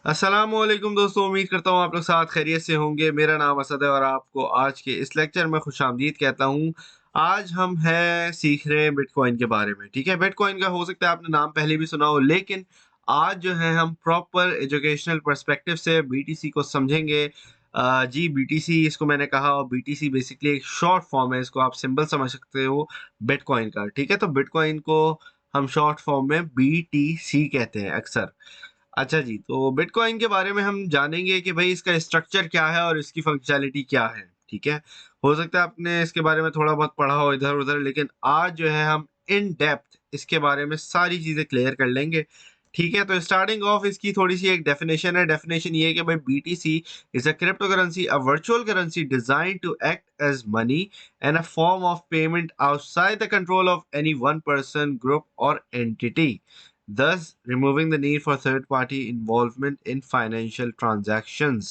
अस्सलामुअलैकुम दोस्तों, उम्मीद करता हूँ आप लोग साथ खैरियत से होंगे। मेरा नाम असद है और आपको आज के इस लेक्चर में खुशामदीद कहता हूँ। आज हम हैं सीख रहे हैं बिटकॉइन के बारे में, ठीक है? बिटकॉइन का हो सकता है आपने नाम पहले भी सुना हो, लेकिन आज जो है हम प्रॉपर एजुकेशनल पर्सपेक्टिव से बीटीसी को समझेंगे। जी, बीटीसी इसको मैंने कहा, और बीटीसी बेसिकली एक शॉर्ट फॉर्म है, इसको आप सिंबल समझ सकते हो बिटकॉइन का, ठीक है? तो बिटकॉइन को हम शॉर्ट फॉर्म में बीटीसी कहते हैं अक्सर। अच्छा जी, तो बिटकॉइन के बारे में हम जानेंगे कि भाई इसका स्ट्रक्चर क्या है और इसकी फंक्शनैलिटी क्या है, ठीक है? हो सकता है आपने इसके बारे में थोड़ा बहुत पढ़ा हो इधर-उधर, लेकिन आज जो है हम इन डेप्थ इसके बारे में सारी चीज़ें क्लियर कर लेंगे, ठीक है? तो स्टार्टिंग ऑफ इसकी थोड़ी-सी एक डेफिनेशन है। डेफिनेशन ये है कि भाई BTC is a cryptocurrency, a virtual currency designed to act as money and a form of payment outside the control of any one person, group और entity, thus removing the need for third party involvement in financial transactions।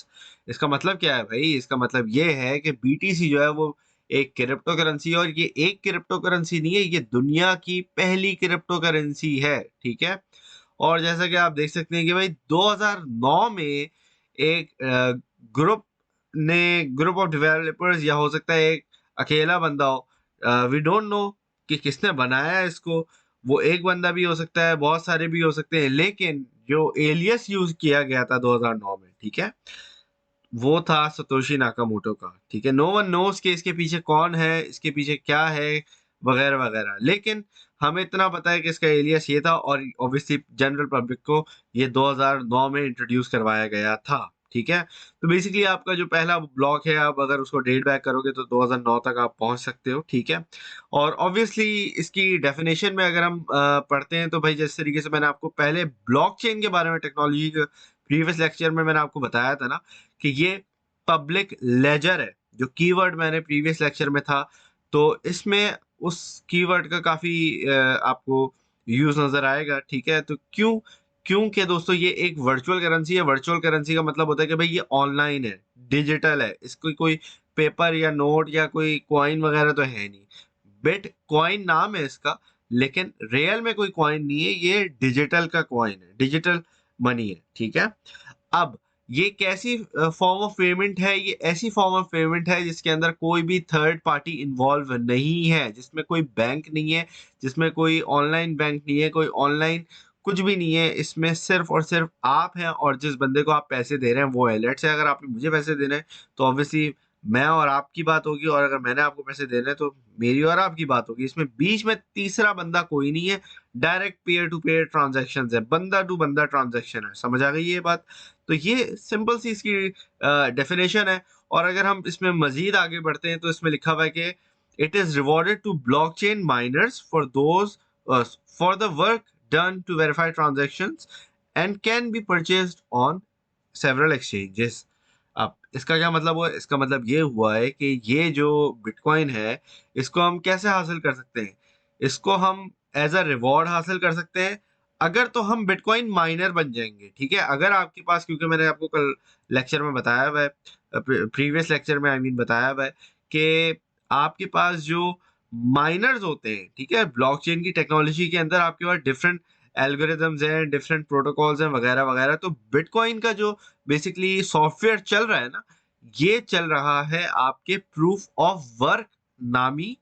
इसका मतलब क्या है भाई? इसका मतलब ये है कि बीटीसी जो है वो एक क्रिप्टो करेंसी है, और ये एक क्रिप्टो करेंसी नहीं है, ये दुनिया की पहली क्रिप्टो करेंसी है, ठीक है? और जैसा कि आप देख सकते हैं कि भाई 2009 में एक ग्रुप ने, ग्रुप ऑफ डेवलपर्स, या हो सकता है एक अकेला बंदा हो, वी डोंट नो कि किसने बनाया है इसको। वो एक बंदा भी हो सकता है, बहुत सारे भी हो सकते हैं, लेकिन जो एलियस यूज़ किया गया था 2009 में, ठीक है? वो था सतोशी नाकामोटो का, ठीक है? नो वन नोज़ कि इसके पीछे कौन है, इसके पीछे क्या है, वगैरह-वगैरह। लेकिन हमें इतना पता है कि इसका एलियास ये था, और ऑब्वियसली जनरल पब्लिक को ये 2009 में इंट्रोड्यूस करवाया गया था, ठीक है? तो बेसिकली आपका जो पहला ब्लॉक है, आप अगर उसको डेट बैक करोगे तो 2009 तक आप पहुँच सकते हो, ठीक है? और ऑब्वियसली इसकी डेफिनिशन में अगर हम पढ़ते हैं, तो भाई जिस तरीके से मैंने आपको पहले ब्लॉकचेन के बारे में, टेक्नोलॉजी के प्रीवियस लेक्चर में मैंने आपको बताया था ना, कि ये पब्लिक लेजर है, जो कीवर्ड मैंने प्रीवियस लेक्चर में था, तो इसमें उस कीवर्ड का काफ़ी आपको यूज़ नज़र आएगा, ठीक है? तो क्यों? क्योंकि दोस्तों ये एक वर्चुअल करेंसी है। वर्चुअल करेंसी का मतलब होता है कि भई ये ऑनलाइन है, डिजिटल है, इसकी कोई पेपर या नोट या कोई कॉइन वगैरह तो है नहीं। बिटकॉइन नाम है इसका, लेकिन रियल में कोई कॉइन नहीं है, ये डिजिटल का कॉइन है, डिजिटल मनी है, ठीक है? अब ये कैसी फॉर्म ऑफ पेमेंट है? ये ऐसी फॉर्म ऑफ पेमेंट है जिसके अंदर कोई भी थर्ड पार्टी इन्वॉल्व नहीं है, जिसमें कोई बैंक नहीं है, जिसमें कोई ऑनलाइन बैंक नहीं है, कोई ऑनलाइन कुछ भी नहीं है। इसमें सिर्फ़ और सिर्फ़ आप हैं, और जिस बंदे को आप पैसे दे रहे हैं वो है। लेट्स से अगर आपने मुझे पैसे देने हैं, तो ऑब्वियसली मैं और आपकी बात होगी, और अगर मैंने आपको पैसे देने हैं तो मेरी और आपकी बात होगी। इसमें बीच में तीसरा बंदा कोई नहीं है। Direct peer to peer transactions है, बंदा टू बंदा ट्रांज़ैक्शन है। समझ आ गई ये बात? तो ये सिंपल सी इसकी डेफिनेशन है। और अगर हम इसमें मज़ीद आगे बढ़ते हैं, तो इसमें लिखा हुआ है कि it is rewarded to blockchain miners for those for the work done to verify transactions and can be purchased on several exchanges. अब इसका क्या मतलब हुआ? इसका मतलब ये हुआ है कि ये जो बिटकॉइन है, इसको हम कैसे हासिल कर सकते हैं? इसको हम एज़ अ रिवॉर्ड हासिल कर सकते हैं, अगर तो हम बिटकॉइन माइनर बन जाएँगे, ठीक है? अगर आपके पास, क्योंकि मैंने आपको कल लेक्चर में बताया हुआ है, प्रीवियस लेक्चर में आई मीन बताया हुआ है कि आपके पास जो माइनर्स होते हैं, ठीक है? ब्लॉकचेन की टेक्नोलॉजी के अंदर आपके पास डिफरेंट एल्गोरिदम्स हैं, डिफरेंट प्रोटोकॉल्स हैं, वगैरह-वगैरह। तो बिटकॉइन का जो बेसिकली सॉफ्टवेयर चल रहा है ना, ये चल रहा है आपके प्रूफ ऑफ वर्क नामी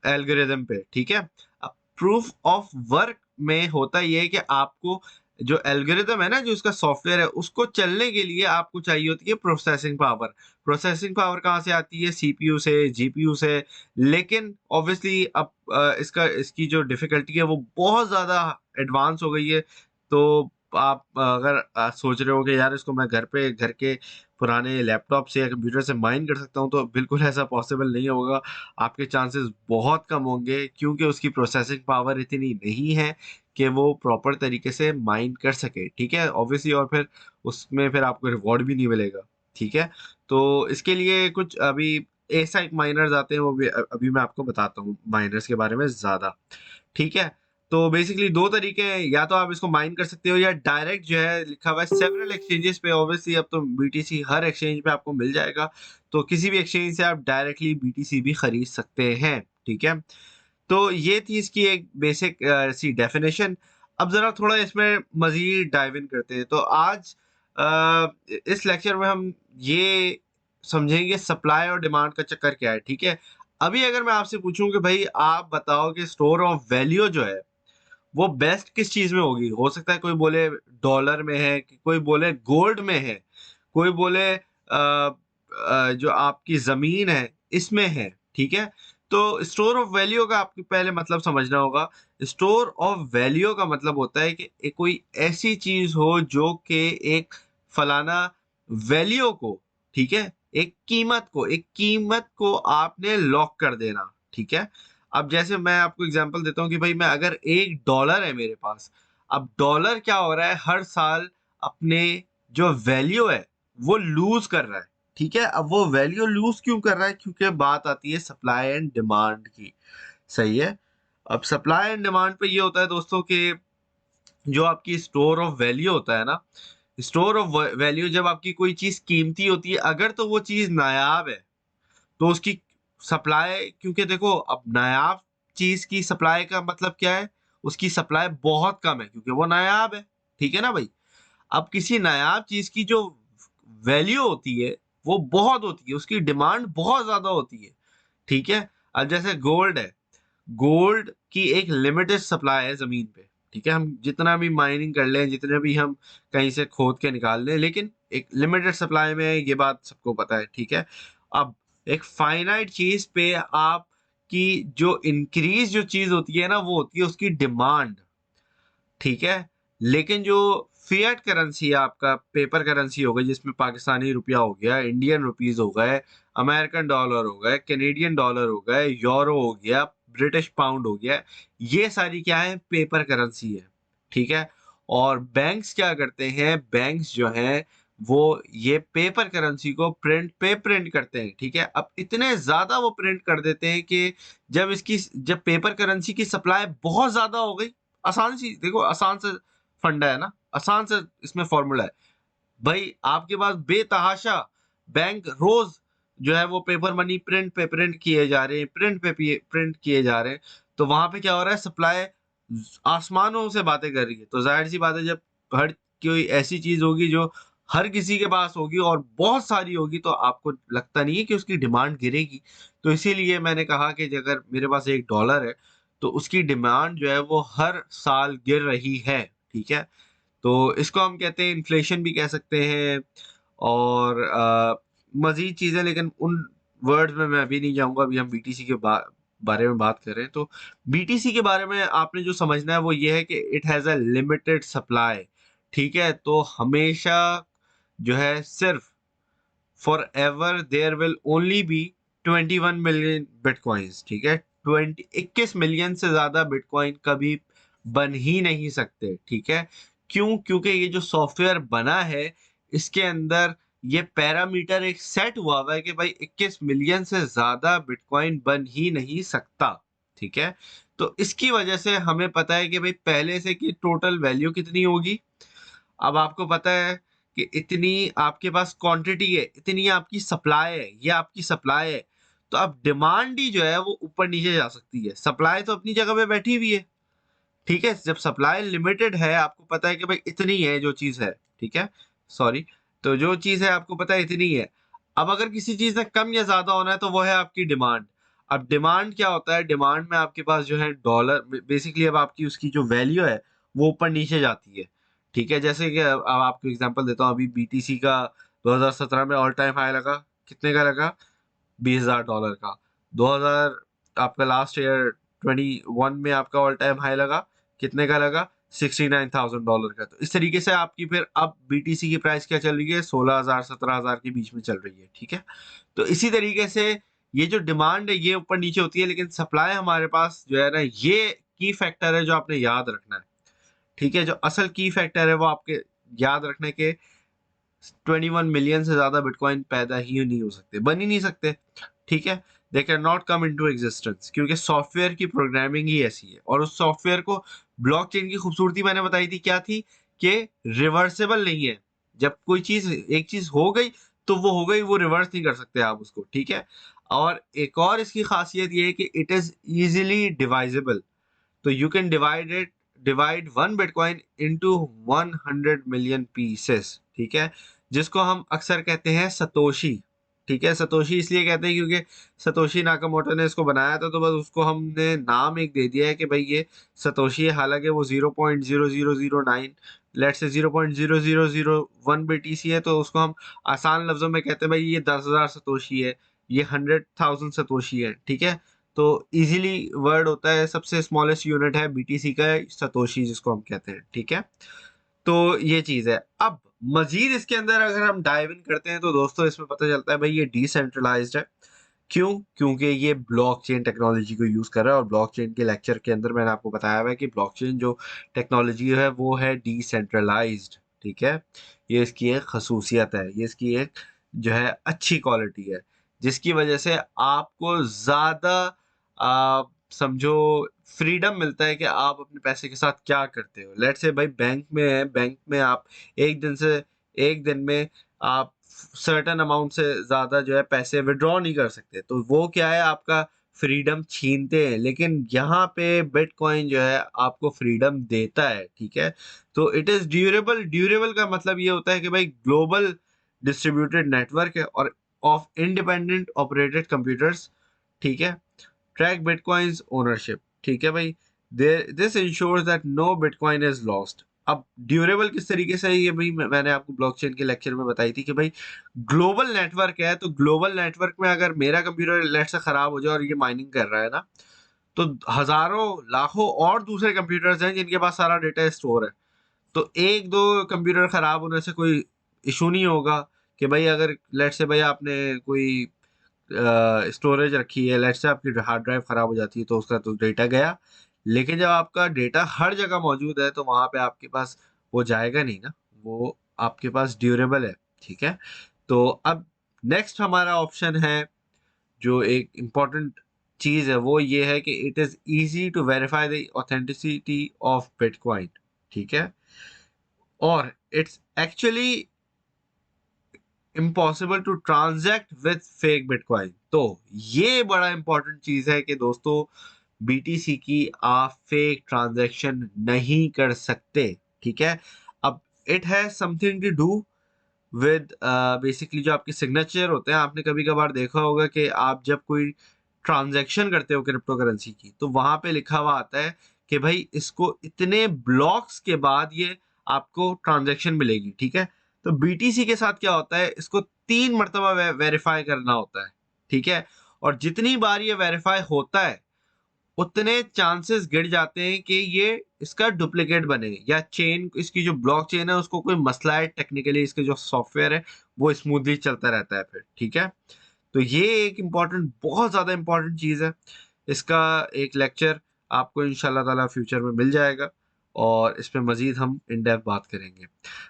एल्गोरिदम पे, ठीक है? अब प्रूफ ऑफ वर्क में होता ये है कि आपको जो एल्गोरिदम है ना, जो उसका सॉफ्टवेयर है, उसको चलने के लिए आपको चाहिए होती है प्रोसेसिंग पावर। प्रोसेसिंग पावर कहाँ से आती है? सीपीयू से, जीपीयू से। लेकिन ऑब्वियसली अब इसका इसकी जो डिफ़िकल्टी है वो बहुत ज़्यादा एडवांस हो गई है। तो आप अगर सोच रहे हो कि यार इसको मैं घर पे, घर के पुराने लैपटॉप से या कंप्यूटर से माइन कर सकता हूँ, तो बिल्कुल ऐसा पॉसिबल नहीं होगा। आपके चांसेस बहुत कम होंगे, क्योंकि उसकी प्रोसेसिंग पावर इतनी नहीं है कि वो प्रॉपर तरीके से माइन कर सके, ठीक है? ऑब्वियसली, और फिर उसमें फिर आपको रिवॉर्ड भी नहीं मिलेगा, ठीक है? तो इसके लिए कुछ अभी एसाइक माइनर्स आते हैं, वो भी अभी मैं आपको बताता हूँ माइनर्स के बारे में ज़्यादा, ठीक है? तो बेसिकली 2 तरीके हैं, या तो आप इसको माइन कर सकते हो, या डायरेक्ट जो है लिखा हुआ है सेवरल एक्सचेंजेस पे। ऑब्वियसली अब तो बीटीसी हर एक्सचेंज पे आपको मिल जाएगा, तो किसी भी एक्सचेंज से आप डायरेक्टली बीटीसी भी खरीद सकते हैं, ठीक है? तो ये थी इसकी एक बेसिक सी डेफिनेशन। अब ज़रा थोड़ा इसमें मज़ीद डाइव इन करते हैं। तो आज इस लेक्चर में हम ये समझेंगे सप्लाई और डिमांड का चक्कर क्या है, ठीक है। अभी अगर मैं आपसे पूछूं कि भाई आप बताओ कि स्टोर ऑफ वैल्यू जो है वो बेस्ट किस चीज में होगी, हो सकता है कोई बोले डॉलर में है, कि कोई बोले गोल्ड में है, कोई बोले जो आपकी जमीन है इसमें है, ठीक है। तो स्टोर ऑफ वैल्यू का आपको पहले मतलब समझना होगा। स्टोर ऑफ वैल्यू का मतलब होता है कि कोई ऐसी चीज हो जो कि एक फलाना वैल्यू को, ठीक है, एक कीमत को आपने लॉक कर देना, ठीक है। अब जैसे मैं आपको एग्जांपल देता हूँ कि भाई मैं अगर $1 है मेरे पास, अब डॉलर क्या हो रहा है हर साल अपने जो वैल्यू है वो लूज कर रहा है, ठीक है। अब वो वैल्यू लूज क्यों कर रहा है, क्योंकि बात आती है सप्लाई एंड डिमांड की, सही है। अब सप्लाई एंड डिमांड पे ये होता है दोस्तों कि जो आपकी स्टोर ऑफ वैल्यू होता है ना, स्टोर ऑफ वैल्यू जब आपकी कोई चीज कीमती होती है, अगर तो वो चीज नायाब है तो उसकी सप्लाई, क्योंकि देखो अब नायाब चीज की सप्लाई का मतलब क्या है, उसकी सप्लाई बहुत कम है क्योंकि वो नायाब है, ठीक है ना भाई। अब किसी नायाब चीज की जो वैल्यू होती है वो बहुत होती है, उसकी डिमांड बहुत ज्यादा होती है, ठीक है। अब जैसे गोल्ड है, गोल्ड की एक लिमिटेड सप्लाई है जमीन पे, ठीक है। हम जितना भी माइनिंग कर लें, जितने भी हम कहीं से खोद के निकाल लें, लेकिन एक लिमिटेड सप्लाई में है, ये बात सबको पता है, ठीक है। अब एक फाइनाइट चीज पे आपकी जो इंक्रीज जो चीज होती है ना वो होती है उसकी डिमांड, ठीक है। लेकिन जो फिएट करेंसी है, आपका पेपर करेंसी हो गई, जिसमें पाकिस्तानी रुपया हो गया, इंडियन रुपीज हो गए, अमेरिकन डॉलर हो गए, कैनेडियन डॉलर हो गए, यूरो हो गया, ब्रिटिश पाउंड हो गया, ये सारी क्या है, पेपर करेंसी है, ठीक है। और बैंक्स क्या करते हैं, बैंक्स जो हैं वो ये पेपर करेंसी को प्रिंट करते हैं, ठीक है। अब इतने ज्यादा वो प्रिंट कर देते हैं कि जब पेपर करेंसी की सप्लाई बहुत ज्यादा हो गई, आसान सी देखो, आसान से फंडा है ना, आसान से इसमें फॉर्मूला है भाई, आपके पास बेतहाशा बैंक रोज जो है वो पेपर मनी प्रिंट किए जा रहे हैं, प्रिंट किए जा रहे हैं, तो वहां पे क्या हो रहा है, सप्लाई आसमानों से बातें कर रही है। तो जाहिर सी बात है जब हर कोई ऐसी चीज होगी जो हर किसी के पास होगी और बहुत सारी होगी, तो आपको लगता नहीं है कि उसकी डिमांड गिरेगी। तो इसीलिए मैंने कहा कि अगर मेरे पास $1 है तो उसकी डिमांड जो है वो हर साल गिर रही है, ठीक है। तो इसको हम कहते हैं इन्फ्लेशन भी कह सकते हैं, और मजीद चीजें, लेकिन उन वर्ड्स में मैं अभी नहीं जाऊंगा। अभी हम बीटीसी के बारे में बात कर रहे हैं। तो बीटीसी के बारे में आपने जो समझना है वो ये है कि it has a limited supply, ठीक है। तो हमेशा जो है सिर्फ for ever there will only be 21 million bitcoins, ठीक है। 21 मिलियन से ज्यादा बिटकॉइन कभी बन ही नहीं सकते, ठीक है। क्यों? क्योंकि ये जो सॉफ्टवेयर बना है इसके अंदर ये पैरामीटर एक सेट हुआ है कि भाई 21 मिलियन से ज्यादा बिटकॉइन बन ही नहीं सकता, ठीक है। तो इसकी वजह से हमें पता है कि भाई पहले से कि टोटल वैल्यू कितनी होगी। अब आपको पता है कि इतनी आपके पास क्वांटिटी है, इतनी आपकी सप्लाई है, ये आपकी सप्लाई है। तो अब डिमांड ही जो है वो ऊपर नीचे जा सकती है, सप्लाई तो अपनी जगह पे बैठी हुई है, ठीक है। जब सप्लाई लिमिटेड है, आपको पता है कि भाई इतनी है जो चीज है, ठीक है, सॉरी, तो जो चीज है आपको पता है इतनी है। अब अगर किसी चीज में कम या ज्यादा होना है तो वो है आपकी डिमांड। अब डिमांड क्या होता है, डिमांड में आपके पास जो है डॉलर, बेसिकली अब आपकी उसकी जो वैल्यू है वो ऊपर नीचे जाती है, ठीक है। जैसे कि अब आपको एग्जांपल देता हूँ, अभी बीटीसी का 2017 में ऑल टाइम हाई लगा, कितने का लगा, $20,000 का। 2000 आपका लास्ट ईयर 21 में आपका ऑल टाइम हाई लगा, कितने का लगा, $69,000 का। तो इस तरीके से आपकी फिर अब बीटीसी की प्राइस क्या चल रही है, 16,000 17,000 के बीच में चल रही है, ठीक है। तो इसी तरीके से ये जो डिमांड है ये ऊपर नीचे होती है, लेकिन सप्लाई हमारे पास जो है ना, ये की फैक्टर है जो आपने याद रखना है, ठीक है। जो असल की फैक्टर है वो आपके याद रखने के 21 मिलियन से ज्यादा बिटकॉइन पैदा ही नहीं हो सकते, बन ही नहीं सकते, ठीक है। They can not come into existence, क्योंकि सॉफ्टवेयर की प्रोग्रामिंग ही ऐसी है। और उस सॉफ्टवेयर को, ब्लॉकचेन की खूबसूरती मैंने बताई थी क्या थी, कि रिवर्सेबल नहीं है। जब कोई चीज, एक चीज हो गई तो वो हो गई, वो रिवर्स नहीं कर सकते आप उसको, ठीक है। और एक और इसकी खासियत ये है कि इट इज इजीली डिवाइजेबल, तो you can divide it divide 1 bitcoin into 100 million pieces, ठीक है, जिसको हम अक्सर कहते हैं सतोशी। ठीक है, सतोशी इसलिए कहते हैं क्योंकि सतोशी नाकामोटो ने इसको बनाया था, तो बस उसको हमने नाम एक दे दिया है कि भाई ये सतोशी है, हालांकि वो 0.0009 लेट से 0.0001 बीटीसी है, तो उसको हम आसान लफ्जों में कहते हैं भाई ये 10,000 सतोशी है, ये 100,000 सतोशी है। ठीक है, तो इजीली वर्ड होता है, सबसे स्मॉलेस्ट यूनिट है बीटीसी का सतोशी जिसको हम कहते हैं। ठीक है, तो ये चीज है। अब मजीद इसके अंदर अगर हम डाइव इन करते हैं तो दोस्तों इसमें पता चलता है भाई ये डिसेंट्रलाइज्ड है। क्यों? क्योंकि ये ब्लॉकचेन टेक्नोलॉजी को यूज कर रहा है, और ब्लॉकचेन के लेक्चर के अंदर मैंने आपको बताया हुआ है कि ब्लॉकचेन जो टेक्नोलॉजी है वो है डिसेंट्रलाइज्ड। ठीक है, ये इसकी एक खसूसियत है, ये इसकी एक जो है अच्छी क्वालिटी है, जिसकी वजह से आपको ज्यादा समझो फ्रीडम मिलता है कि आप अपने पैसे के साथ क्या करते हो। लेट्स से भाई बैंक में है, बैंक में आप एक दिन में आप सर्टेन अमाउंट से ज्यादा जो है पैसे विड्रॉ नहीं कर सकते, तो वो क्या है, आपका फ्रीडम छीनते हैं। लेकिन यहाँ पे बिटकॉइन जो है आपको फ्रीडम देता है। ठीक है, तो इट इज ड्यूरेबल। ड्यूरेबल का मतलब ये होता है कि भाई ग्लोबल डिस्ट्रीब्यूटेड नेटवर्क है और ऑफ इंडिपेंडेंट ऑपरेटेड कंप्यूटर्स। ठीक है, ट्रैक बिटकॉइंस ओनरशिप। ठीक है भाई, this ensures that no bitcoin is lost. अब ड्यूरेबल किस तरीके से है, ये भाई मैंने आपको ब्लॉकचेन के लेक्चर में बताई थी कि भाई ग्लोबल नेटवर्क है, तो ग्लोबल नेटवर्क में अगर मेरा कंप्यूटर लेट से खराब हो जाए और ये माइनिंग कर रहा है ना, तो हजारों लाखों और दूसरे कंप्यूटर्स हैं जिनके पास सारा डेटा स्टोर है, तो एक दो कंप्यूटर खराब होने से कोई इशू नहीं होगा। कि भाई अगर लेट से भाई आपने कोई स्टोरेज रखी है, लेट्स से आपकी हार्ड ड्राइव खराब हो जाती है तो उसका तो डेटा गया। लेकिन जब आपका डेटा हर जगह मौजूद है तो वहां पे आपके पास वो जाएगा नहीं ना, वो आपके पास ड्यूरेबल है। ठीक है, तो अब नेक्स्ट हमारा ऑप्शन है, जो एक इम्पॉर्टेंट चीज है वो ये है कि it is easy to verify the authenticity of bitcoin. ठीक है, और it's actually impossible to transact with fake bitcoin. तो ये बड़ा इंपॉर्टेंट चीज है कि दोस्तों बीटीसी की आप फेक ट्रांजैक्शन नहीं कर सकते। ठीक है, अब it has something to do with basically जो आपके सिग्नेचर होते हैं। आपने कभी कभार देखा होगा कि आप जब कोई ट्रांजैक्शन करते हो क्रिप्टो करेंसी की, तो वहां पे लिखा हुआ आता है कि भाई इसको इतने ब्लॉक्स के बाद ये आपको ट्रांजैक्शन मिलेगी। ठीक है, तो बीटीसी के साथ क्या होता है, इसको 3 मरतबा वेरीफाई करना होता है। ठीक है, और जितनी बार ये वेरीफाई होता है उतने चांसेस गिर जाते हैं कि ये इसका डुप्लीकेट बने, या चेन, इसकी जो ब्लॉक चेन है उसको कोई मसला है टेक्निकली, इसके जो सॉफ्टवेयर है वो स्मूथली चलता रहता है फिर। ठीक है, तो ये एक इम्पॉर्टेंट, बहुत ज़्यादा इम्पॉर्टेंट चीज़ है। इसका एक लेक्चर आपको इंशाल्लाह ताला फ्यूचर में मिल जाएगा और इस पे मज़ीद हम इन डेप्थ बात करेंगे।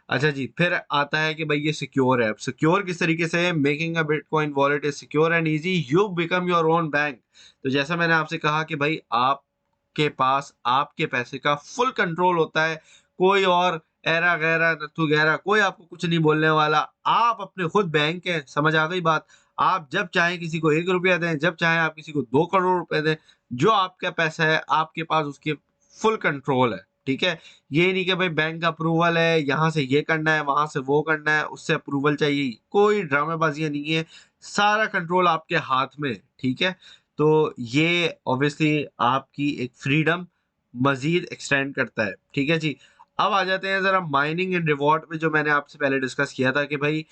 अच्छा जी, फिर आता है कि भाई ये सिक्योर है। अब सिक्योर किस तरीके से है? Making a bitcoin wallet is secure and easy, you become your own bank. तो जैसा मैंने आपसे कहा कि भाई आपके पास आपके पैसे का फुल कंट्रोल होता है, कोई और ऐरा गैरा नत्थु गैरा कोई आपको कुछ नहीं बोलने वाला। आप अपने खुद बैंक हैं, समझ आ गई बात? आप जब चाहें किसी को 1 रुपया दें, जब चाहें आप किसी को 2 करोड़ रुपए दें, जो आपका पैसा है आपके पास उसके फुल कंट्रोल है। ठीक है, ये नहीं कि भाई बैंक अप्रूवल है, यहाँ से ये करना है, वहां से वो करना है, उससे अप्रूवल चाहिए, कोई ड्रामेबाजियां नहीं है, सारा कंट्रोल आपके हाथ में है। ठीक है, तो ये ऑब्वियसली आपकी एक फ्रीडम मजीद एक्सटेंड करता है। ठीक है जी, अब आ जाते हैं जरा माइनिंग एंड रिवॉर्ड में, जो मैंने आपसे पहले डिस्कस किया था कि भाई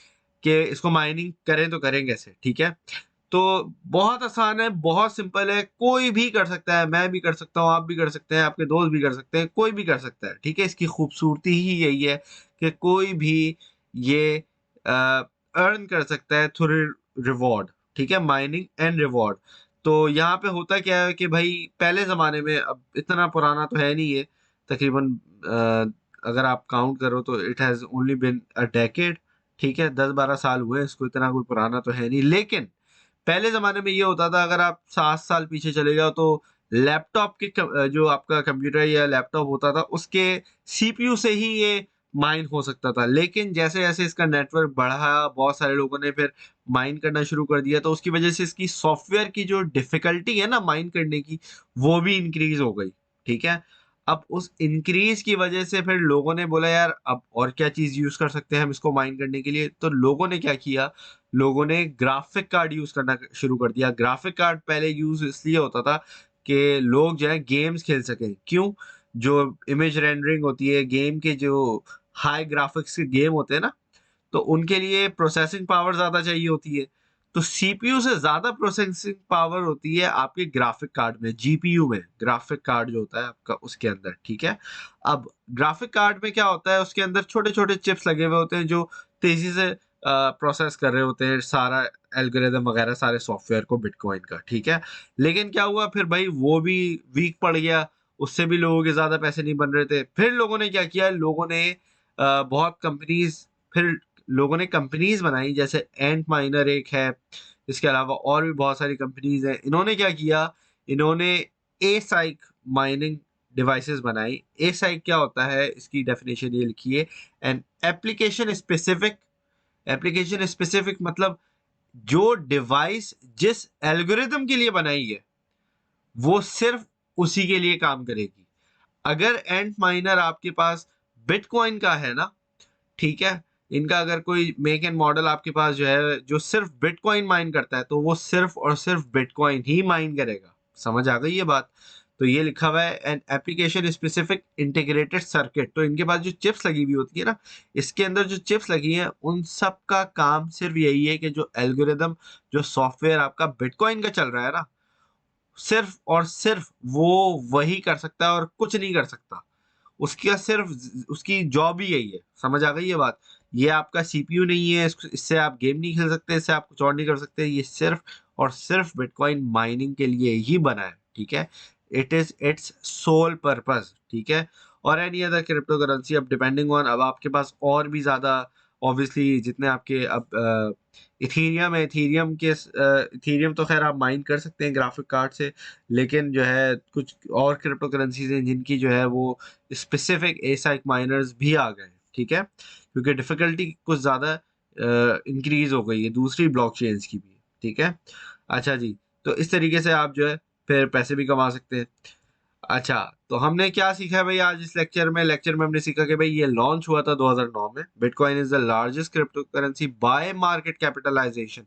कि इसको माइनिंग करें तो करें कैसे। ठीक है, तो बहुत आसान है, बहुत सिंपल है, कोई भी कर सकता है, मैं भी कर सकता हूँ, आप भी कर सकते हैं, आपके दोस्त भी कर सकते हैं, कोई भी कर सकता है। ठीक है, इसकी खूबसूरती ही यही है कि कोई भी ये अर्न कर सकता है थ्रू रिवॉर्ड। ठीक है, माइनिंग एंड रिवॉर्ड। तो यहाँ पे होता क्या है कि भाई पहले ज़माने में, अब इतना पुराना तो है नहीं ये, तकरीबन अगर आप काउंट करो तो it has only been a decade. ठीक है, 10-12 साल हुए इसको, इतना कोई पुराना तो है नहीं। लेकिन पहले ज़माने में ये होता था, अगर आप 7 साल पीछे चले जाओ तो लैपटॉप के जो आपका कंप्यूटर या लैपटॉप होता था उसके सीपीयू से ही ये माइन हो सकता था। लेकिन जैसे-जैसे इसका नेटवर्क बढ़ा, बहुत सारे लोगों ने फिर माइन करना शुरू कर दिया, तो उसकी वजह से इसकी सॉफ्टवेयर की जो डिफ़िकल्टी है ना माइन करने की, वो भी इंक्रीज़ हो गई। ठीक है? अब उस इंक्रीज की वजह से फिर लोगों ने बोला यार अब और क्या चीज यूज कर सकते हैं हम इसको माइन करने के लिए, तो लोगों ने क्या किया, लोगों ने ग्राफिक कार्ड यूज करना शुरू कर दिया। ग्राफिक कार्ड पहले यूज इसलिए होता था कि लोग जो है गेम्स खेल सकें। क्यों? जो इमेज रेंडरिंग होती है, गेम के जो हाई ग्राफिक्स के गेम होते हैं ना, तो उनके लिए प्रोसेसिंग पावर ज़्यादा चाहिए होती है। तो सीपीयू से ज़्यादा प्रोसेसिंग पावर होती है आपके ग्राफिक कार्ड में, जीपीयू में, ग्राफिक कार्ड जो होता है आपका उसके अंदर, ठीक है? अब ग्राफिक कार्ड में क्या होता है, उसके अंदर छोटे-छोटे चिप्स लगे हुए होते हैं जो तेज़ी से प्रोसेस कर रहे होते हैं सारा एल्गोरिदम वगैरह सारे सॉफ्टवेयर को बिटकॉइन का, ठीक है? लेकिन क्या हुआ फिर भाई वो भी वीक पड़ गया, उससे भी लोगों के ज़्यादा पैसे नहीं बन रहे थे। फिर लोगों ने क्या किया, लोगों ने बहुत कंपनीज़ फिर लोगों ने कंपनीज बनाई, जैसे एंट माइनर एक है, इसके अलावा और भी बहुत सारी कंपनीज हैं। इन्होंने क्या किया, इन्होंने एसाइक माइनिंग डिवाइसेस बनाई। एसाइक क्या होता है, इसकी डेफिनेशन ये लिखी है, एन एप्लीकेशन स्पेसिफिक मतलब जो डिवाइस जिस एल्गोरिदम के लिए बनाई है वो सिर्फ उसी के लिए काम करेगी। अगर एंट माइनर आपके पास बिटकॉइन का है ना, ठीक है, इनका अगर कोई मेक एंड मॉडल आपके पास जो है जो सिर्फ बिटकॉइन माइन करता है, तो वो सिर्फ और सिर्फ बिटकॉइन ही माइन करेगा। समझ आ गई ये बात? तो ये लिखा हुआ है an application specific integrated circuit. तो इनके पास जो चिप्स लगी हुई होती है ना, इसके अंदर जो चिप्स लगी हैं उन सब का काम सिर्फ यही है कि जो एल्गोरिदम, जो सॉफ्टवेयर आपका बिटकॉइन का चल रहा है ना, सिर्फ और सिर्फ वो वही कर सकता है और कुछ नहीं कर सकता। उसका सिर्फ उसकी जॉब ही यही है। समझ आ गई ये बात? ये आपका सीपीयू नहीं है, इससे आप गेम नहीं खेल सकते, इससे आप कुछ और नहीं कर सकते। ये सिर्फ और सिर्फ बिटकॉइन माइनिंग के लिए ही बना है, ठीक है? It is its sole purpose, ठीक है? और एनी अदर क्रिप्टो करेंसी, अब डिपेंडिंग ऑन, अब आपके पास और भी ज्यादा ऑब्वियसली जितने आपके अब इथीरियम है, इथीरियम तो खैर आप माइन कर सकते हैं ग्राफिक कार्ड से, लेकिन जो है कुछ और क्रिप्टो करेंसीज हैं जिनकी जो है वो स्पेसिफिक एसाइक माइनर्स भी आ गए, ठीक है? क्योंकि डिफिकल्टी कुछ ज़्यादा इंक्रीज हो गई है दूसरी ब्लॉकचेन्स की भी, ठीक है? अच्छा जी, तो इस तरीके से आप जो है फिर पैसे भी कमा सकते हैं। अच्छा, तो हमने क्या सीखा है भाई आज इस लेक्चर में हमने सीखा कि भाई ये लॉन्च हुआ था 2009 में। Bitcoin is the largest cryptocurrency by market capitalisation.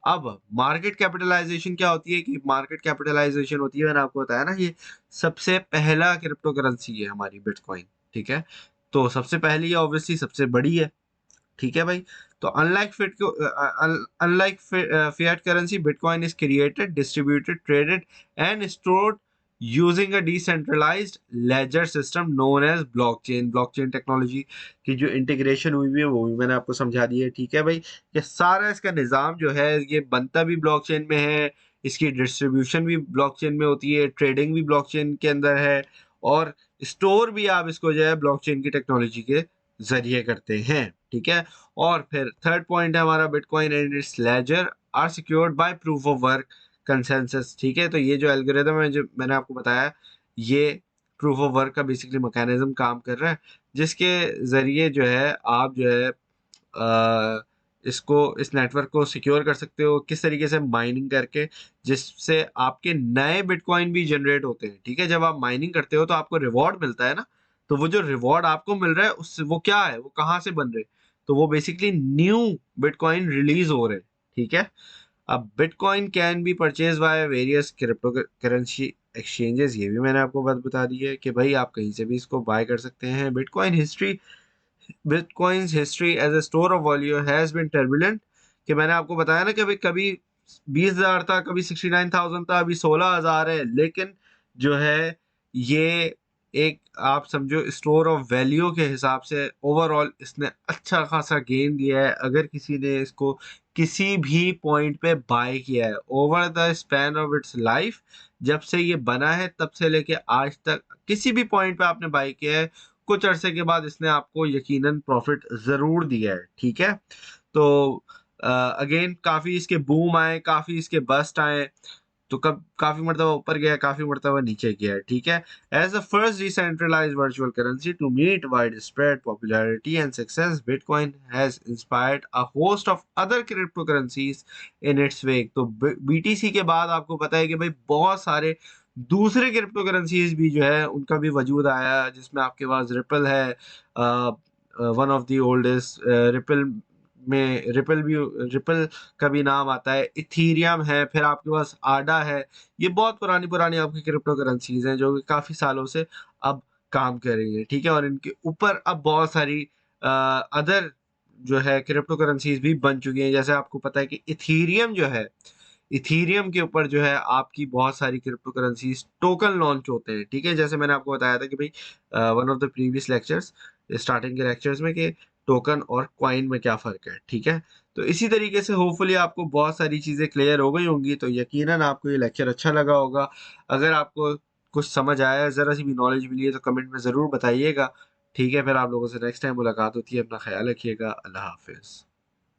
अब मार्केट कैपिटलाइजेशन क्या होती है, कि मार्केट कैपिटलाइजेशन होती है, मैंने आपको बताया ना, ये सबसे पहला क्रिप्टो करेंसी है हमारी बिटकॉइन, ठीक है? तो सबसे पहली है, ऑब्वियसली सबसे बड़ी है, ठीक है भाई? तो unlike fiat currency, bitcoin is created, distributed, traded and stored using a decentralised ledger system known as blockchain. Blockchain technology की जो इंटीग्रेशन हुई है वो भी मैंने आपको समझा दी है, ठीक है भाई? ये सारा इसका निज़ाम जो है ये बनता भी ब्लॉकचेन में है, इसकी डिस्ट्रीब्यूशन भी ब्लॉकचेन में होती है, ट्रेडिंग भी ब्लॉकचेन के अंदर है, और स्टोर भी आप इसको जो है ब्लॉकचेन की टेक्नोलॉजी के जरिए करते हैं, ठीक है? और फिर थर्ड पॉइंट है हमारा, bitcoin and its ledger are secured by proof of work consensus, ठीक है? तो ये जो एल्गोरिदम है जो मैंने आपको बताया, ये प्रूफ ऑफ वर्क का बेसिकली मैकेनिज्म काम कर रहा है, जिसके जरिए जो है आप जो है इसको, इस नेटवर्क को सिक्योर कर सकते हो किस तरीके से, माइनिंग करके, जिससे आपके नए बिटकॉइन भी जनरेट होते हैं, ठीक है? जब आप माइनिंग करते हो तो आपको रिवॉर्ड मिलता है ना, तो वो जो रिवॉर्ड आपको मिल रहा है उससे वो क्या है, वो कहाँ से बन रहे हैं? तो वो बेसिकली न्यू बिटकॉइन रिलीज हो रहे हैं, ठीक है? अब bitcoin can be purchase by various crypto currency exchanges, ये भी मैंने आपको बात बता दी है कि भाई आप कहीं से भी इसको बाय कर सकते हैं। Bitcoin's history as a store of value has been turbulent, कि मैंने आपको बताया ना कि भाई कभी 20,000 था, कभी 69,000 था, अभी 16,000 है, लेकिन जो है ये एक आप समझो स्टोर ऑफ वैल्यू के हिसाब से ओवरऑल इसने अच्छा खासा गेन दिया है। अगर किसी ने इसको किसी भी पॉइंट पे बाय किया है over the span of its life, जब से ये बना है तब से लेके आज तक किसी भी पॉइंट पे आपने बाय किया है, कुछ अरसे के बाद इसने आपको यकीनन प्रॉफिट ज़रूर दिया है, ठीक है? तो अगेन काफ़ी इसके बूम आए, काफ़ी इसके बस्ट आए, तो कब काफ़ी मरतबा ऊपर गया, काफ़ी मरतबा नीचे गया है, ठीक है? As the first decentralized virtual currency to meet wide spread popularity and success, bitcoin has inspired a host of other crypto currencies in its wake. तो बीटीसी के बाद आपको पता है कि भाई बहुत सारे दूसरे क्रिप्टो करेंसीज़ भी जो है उनका भी वजूद आया, जिसमें आपके पास रिपल है, one of the oldest, ripple का भी नाम आता है, इथीरियम है, फिर आपके पास आडा है। ये बहुत पुरानी-पुरानी आपकी क्रिप्टो करेंसीज़ हैं जो कि काफ़ी सालों से अब काम कर रही हैं, ठीक है? और इनके ऊपर अब बहुत सारी अदर जो है क्रिप्टो करेंसीज़ भी बन चुकी हैं। जैसे आपको पता है कि इथीरियम जो है, इथीरियम के ऊपर जो है आपकी बहुत सारी क्रिप्टो करेंसीज़ टोकन लॉन्च होते हैं, ठीक है? जैसे मैंने आपको बताया था कि भई one of the previous lectures, starting के लेक्चर्स में, कि टोकन और कॉइन में क्या फ़र्क है, ठीक है? तो इसी तरीके से होपफुली आपको बहुत सारी चीज़ें क्लियर हो गई होंगी, तो यकीनन आपको ये लेक्चर अच्छा लगा होगा। अगर आपको कुछ समझ आया है, ज़रा-सी भी नॉलेज मिली है, तो कमेंट में ज़रूर बताइएगा, ठीक है? फिर आप लोगों से नेक्स्ट टाइम मुलाकात होती है। अपना ख़्याल रखिएगा। अल्लाह हाफ़िज़।